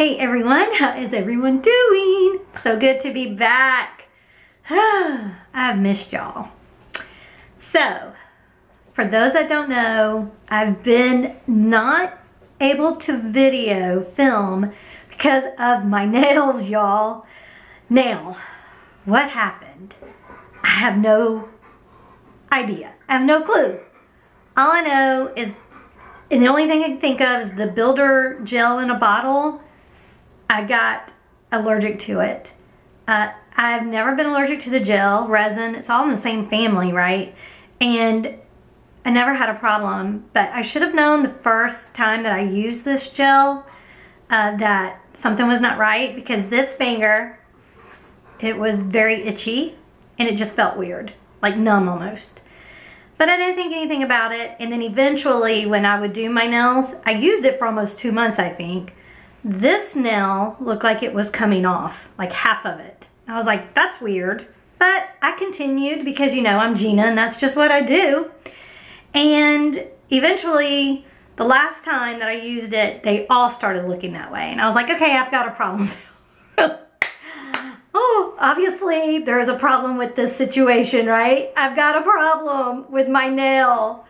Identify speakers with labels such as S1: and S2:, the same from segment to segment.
S1: Hey everyone, how is everyone doing? So good to be back. I've missed y'all. So, for those that don't know, I've been not able to film because of my nails, y'all. Now, what happened? I have no idea. I have no clue. All I know is, and the only thing I can think of is the builder gel in a bottle. I got allergic to it. I've never been allergic to the gel, resin. It's all in the same family, right? And I never had a problem, but I should have known the first time that I used this gel that something was not right, because this finger, it was very itchy and it just felt weird, like numb almost. But I didn't think anything about it. And then eventually when I would do my nails, I used it for almost 2 months, I think. This nail looked like it was coming off, like half of it. I was like, that's weird. But I continued because, you know, I'm Gina and that's just what I do. And eventually, the last time that I used it, they all started looking that way. And I was like, okay, I've got a problem. Oh, obviously there's a problem with this situation, right? I've got a problem with my nail.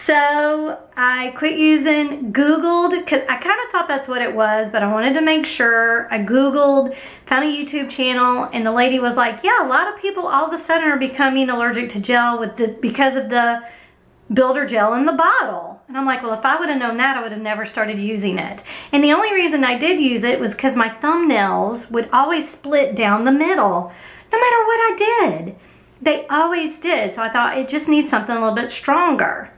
S1: So I quit using, Googled, because I kind of thought that's what it was, but I wanted to make sure. I Googled, found a YouTube channel, and the lady was like, yeah, a lot of people all of a sudden are becoming allergic to gel because of the builder gel in the bottle. And I'm like, well, if I would have known that, I would have never started using it. And the only reason I did use it was because my thumbnails would always split down the middle, no matter what I did. They always did. So I thought it just needs something a little bit stronger.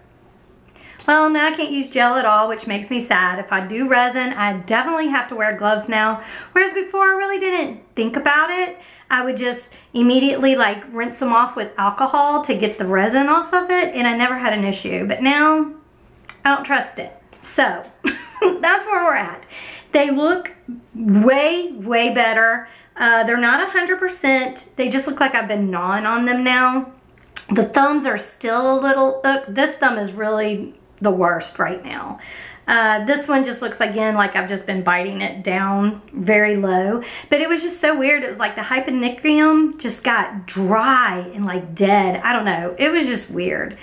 S1: Well, now I can't use gel at all, which makes me sad. If I do resin, I definitely have to wear gloves now. Whereas before, I really didn't think about it. I would just immediately like rinse them off with alcohol to get the resin off of it, and I never had an issue. But now, I don't trust it. So, that's where we're at. They look way, way better. They're not 100%. They just look like I've been gnawing on them now. The thumbs are still a little, this thumb is really the worst right now. This one just looks again like I've just been biting it down very low, but it was just so weird. It was like the hyponychium just got dry and like dead. I don't know. It was just weird,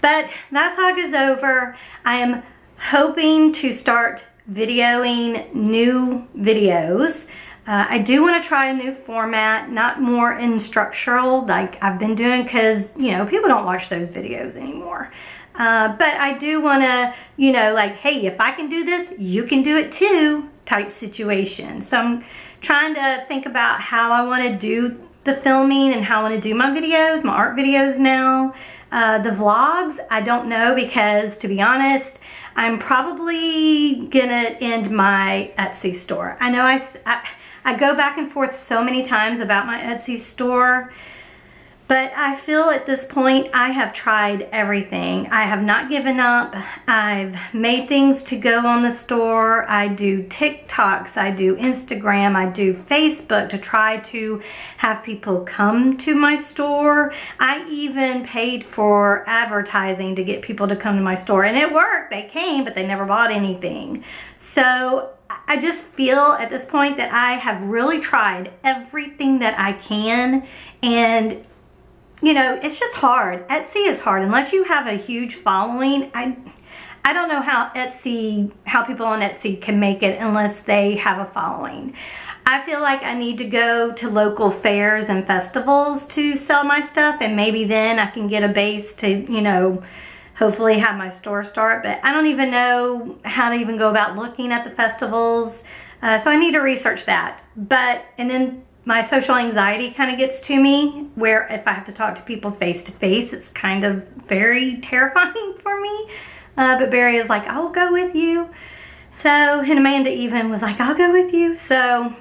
S1: but that saga is over. I am hoping to start videoing new videos. I do want to try a new format, not more instructional like I've been doing, because, you know, people don't watch those videos anymore. But I do want to, you know, like, hey, if I can do this, you can do it too type situation. So I'm trying to think about how I want to do the filming and how I want to do my videos, my art videos now. The vlogs, I don't know, because to be honest, I'm probably gonna end my Etsy store. I know I go back and forth so many times about my Etsy store, but I feel at this point I have tried everything. I have not given up. I've made things to go on the store. I do TikToks, I do Instagram, I do Facebook to try to have people come to my store. I even paid for advertising to get people to come to my store, and it worked. They came, but they never bought anything. So I just feel at this point that I have really tried everything that I can, and you know, it's just hard. Etsy is hard unless you have a huge following. I don't know how people on Etsy can make it unless they have a following. I feel like I need to go to local fairs and festivals to sell my stuff, and maybe then I can get a base to, you know, hopefully have my store start. But I don't even know how to even go about looking at the festivals. So I need to research that. And then my social anxiety kind of gets to me, where if I have to talk to people face to face, it's kind of very terrifying for me. But Barry is like, I'll go with you. So, and Amanda even was like, I'll go with you. So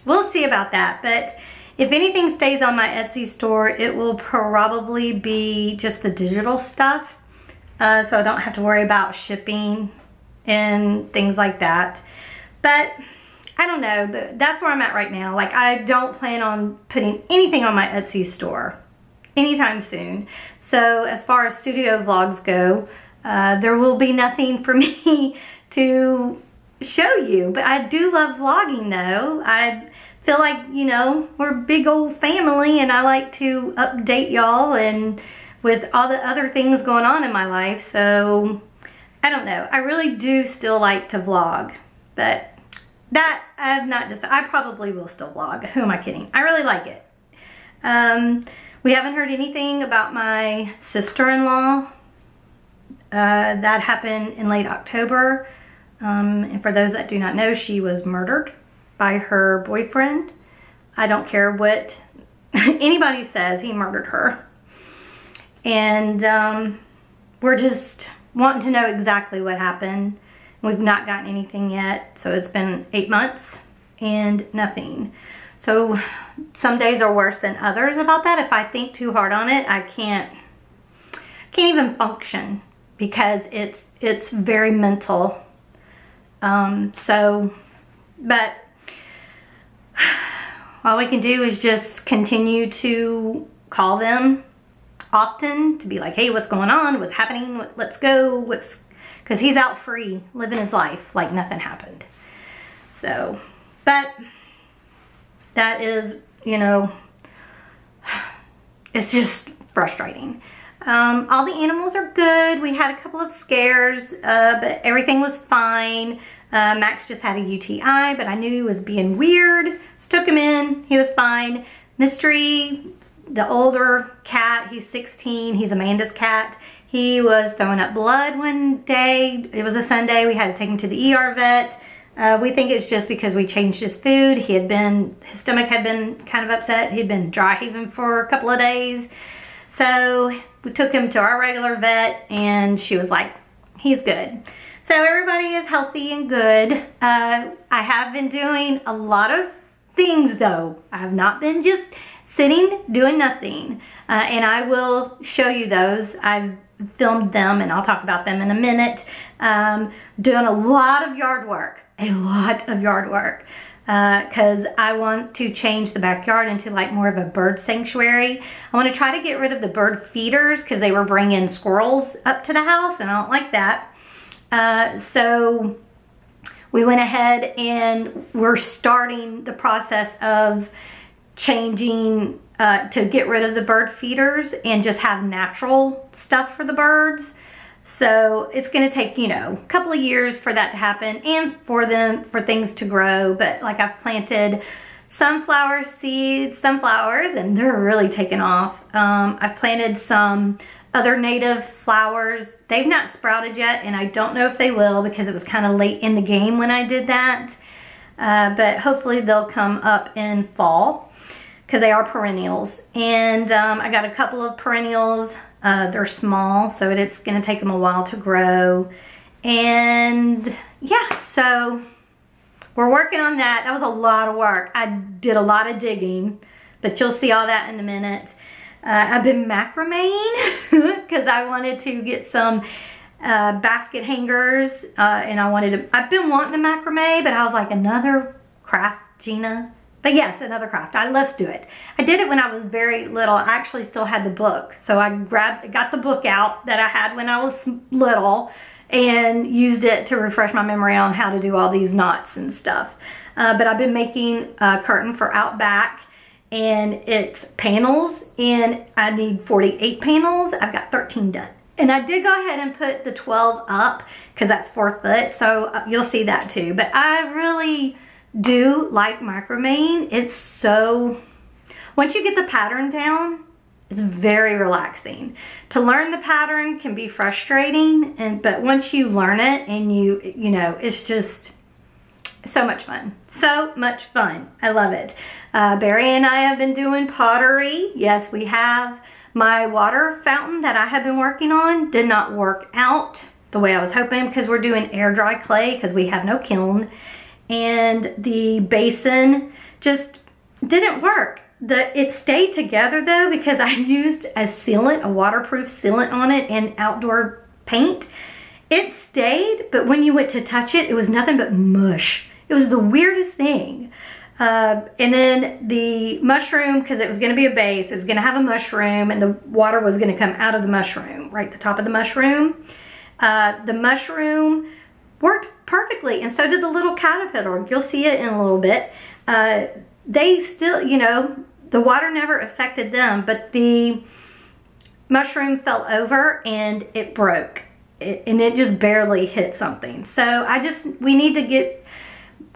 S1: we'll see about that. But if anything stays on my Etsy store, it will probably be just the digital stuff. So I don't have to worry about shipping and things like that. But I don't know, but that's where I'm at right now. Like, I don't plan on putting anything on my Etsy store anytime soon. So as far as studio vlogs go, there will be nothing for me to show you. But I do love vlogging though. I feel like, you know, we're a big old family and I like to update y'all and with all the other things going on in my life. So I don't know. I really do still like to vlog, but that I have not decided. I probably will still vlog. Who am I kidding? I really like it. We haven't heard anything about my sister-in-law. That happened in late October. And for those that do not know, she was murdered by her boyfriend. I don't care what anybody says, he murdered her. And we're just wanting to know exactly what happened. We've not gotten anything yet. So it's been 8 months and nothing. So some days are worse than others about that. If I think too hard on it, I can't even function because it's very mental. But all we can do is just continue to call them often to be like, hey, what's going on? What's happening? Let's go. Because he's out free, living his life like nothing happened. So, but that is, you know, it's just frustrating. All the animals are good. We had a couple of scares, but everything was fine. Max just had a UTI, but I knew he was being weird. So took him in. He was fine. Mystery, the older cat, he's 16. He's Amanda's cat. He was throwing up blood one day. It was a Sunday. We had to take him to the ER vet. We think it's just because we changed his food. His stomach had been kind of upset. He'd been dry heaving for a couple of days. So we took him to our regular vet and she was like, he's good. So everybody is healthy and good. I have been doing a lot of things though. I have not been just sitting doing nothing. And I will show you those. I've filmed them and I'll talk about them in a minute. Doing a lot of yard work. Because I want to change the backyard into like more of a bird sanctuary. I want to try to get rid of the bird feeders because they were bringing squirrels up to the house and I don't like that. So we went ahead and we're starting the process of changing to get rid of the bird feeders and just have natural stuff for the birds. So it's going to take, you know, a couple of years for that to happen and for things to grow. But like I've planted sunflower seeds, and they're really taking off. I've planted some other native flowers. They've not sprouted yet, and I don't know if they will because it was kind of late in the game when I did that. But hopefully they'll come up in fall because they are perennials. And I got a couple of perennials. They're small, so it's going to take them a while to grow. And yeah, so we're working on that. That was a lot of work. I did a lot of digging, but you'll see all that in a minute. I've been macrameing because I wanted to get some basket hangers, and I've been wanting to macrame, but I was like, another craft, Gina? But yes, another craft. Let's do it. I did it when I was very little. I actually still had the book. So I got the book out that I had when I was little and used it to refresh my memory on how to do all these knots and stuff. But I've been making a curtain for out back, and it's panels, and I need 48 panels. I've got 13 done. And I did go ahead and put the 12 up because that's 4 foot. So you'll see that too. But I really do like macrameing. It's so, once you get the pattern down, it's very relaxing. To learn the pattern can be frustrating, but once you learn it and you know, it's just so much fun. So much fun. I love it. Barry and I have been doing pottery. Yes, we have. My water fountain that I have been working on did not work out the way I was hoping because we're doing air dry clay because we have no kiln. And the basin just didn't work. It stayed together though because I used a sealant, a waterproof sealant on it and outdoor paint. It stayed, but when you went to touch it, it was nothing but mush. It was the weirdest thing. And then the mushroom, because it was going to be a base, it was going to have a mushroom and the water was going to come out of the mushroom, right, the top of the mushroom. The mushroom worked perfectly, and so did the little caterpillar. You'll see it in a little bit. They still, you know, the water never affected them, but the mushroom fell over and it broke. And it just barely hit something. So we need to get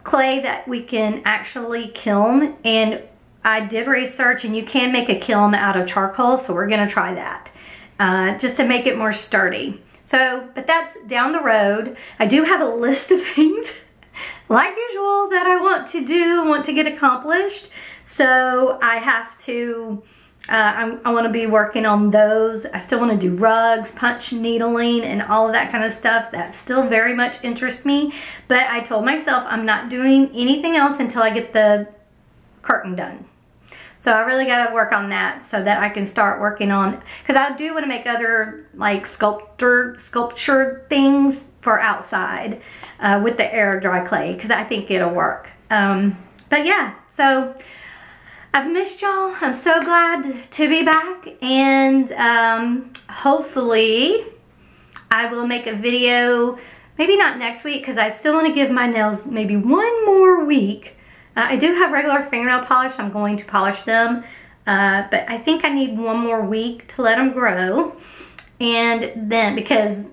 S1: clay that we can actually kiln, and I did research and you can make a kiln out of charcoal, so we're gonna try that just to make it more sturdy. So, but that's down the road. I do have a list of things like usual that I want to do, want to get accomplished. So I have to, I want to be working on those. I still want to do rugs, punch needling, and all of that kind of stuff. That still very much interests me. But I told myself I'm not doing anything else until I get the curtain done. So I really got to work on that so that I can start working on, because I do want to make other like sculpture things for outside with the air dry clay, because I think it'll work. But yeah, so I've missed y'all. I'm so glad to be back, and hopefully I will make a video, maybe not next week, because I still want to give my nails maybe one more week. I do have regular fingernail polish. I'm going to polish them, but I think I need one more week to let them grow. And then, because,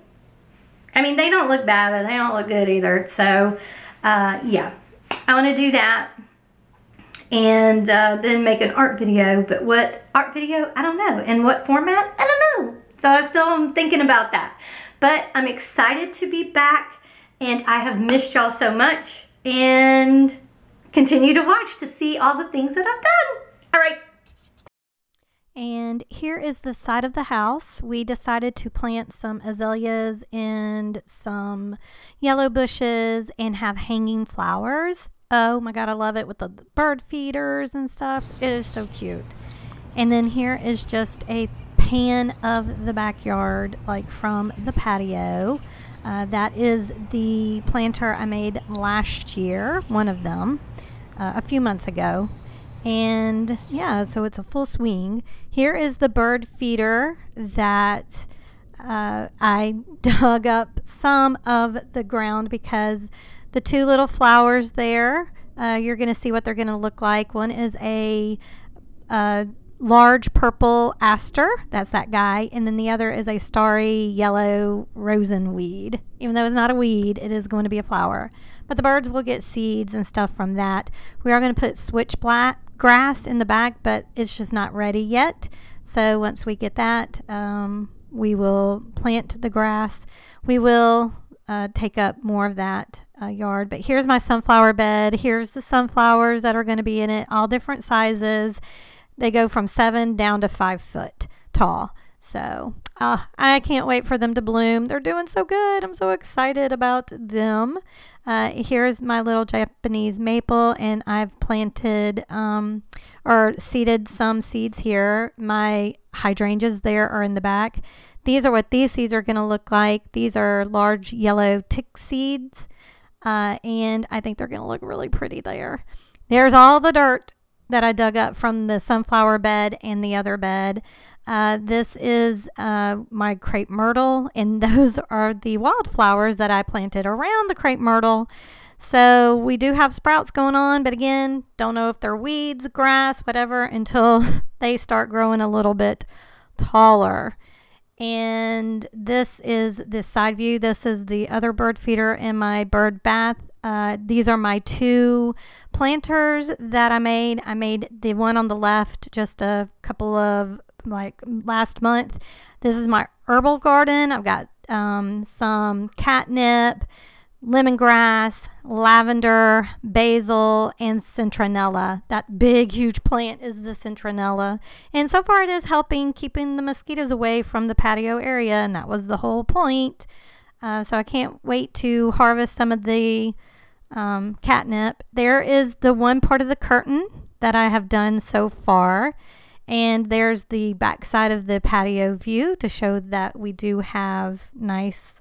S1: I mean, they don't look bad, but they don't look good either. So, yeah, I want to do that. And then make an art video. But what art video? I don't know. In what format? I don't know. So I still am thinking about that. But I'm excited to be back, and I have missed y'all so much. And continue to watch to see all the things that I've done. All right.
S2: And here is the side of the house. We decided to plant some azaleas and some yellow bushes and have hanging flowers. Oh my God, I love it with the bird feeders and stuff. It is so cute. And then here is just a pan of the backyard, like from the patio. That is the planter I made last year, one of them, a few months ago. And yeah, so it's a full swing. Here is the bird feeder that I dug up some of the ground, because the two little flowers there, you're going to see what they're going to look like. One is a large purple aster, that's that guy, and then the other is a starry yellow rosenweed. Even though it's not a weed, it is going to be a flower. But the birds will get seeds and stuff from that. We are going to put switchback grass in the back, but it's just not ready yet. So once we get that, we will plant the grass. We will take up more of that yard. But here's my sunflower bed. Here's the sunflowers that are going to be in it, all different sizes. They go from 7 down to 5 foot tall. So I can't wait for them to bloom. They're doing so good. I'm so excited about them. Here's my little Japanese maple, and I've planted or seeded some seeds here. My hydrangeas there are in the back. These are what these seeds are going to look like. These are large yellow tick seeds, and I think they're going to look really pretty there. There's all the dirt that I dug up from the sunflower bed and the other bed. This is my crepe myrtle, and those are the wildflowers that I planted around the crepe myrtle. So we do have sprouts going on, but again, don't know if they're weeds, grass, whatever, until they start growing a little bit taller. And this is the side view. This is the other bird feeder in my bird bath. These are my two planters that I made. I made the one on the left just a couple of, like, last month. This is my herbal garden. I've got some catnip, lemongrass, lavender, basil, and citronella. That big, huge plant is the citronella. And so far it is helping keeping the mosquitoes away from the patio area, and that was the whole point. So I can't wait to harvest some of the catnip. There is the one part of the curtain that I have done so far. And there's the back side of the patio view to show that we do have nice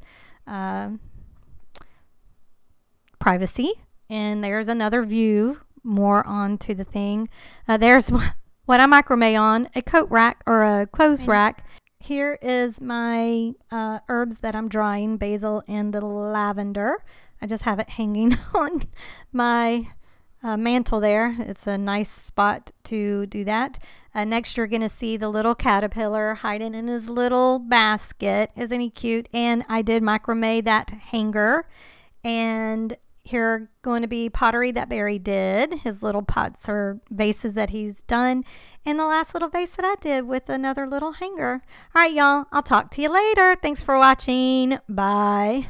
S2: privacy. And there's another view more onto the thing. There's what I macrame on, a coat rack or a clothes rack. here is my herbs that I'm drying, basil and the lavender. I just have it hanging on my mantle there. It's a nice spot to do that. Next, you're going to see the little caterpillar hiding in his little basket. Isn't he cute? And I did macrame that hanger. And here are going to be pottery that Barry did, his little pots or vases that he's done, and the last little vase that I did with another little hanger. All right, y'all, I'll talk to you later. Thanks for watching. Bye.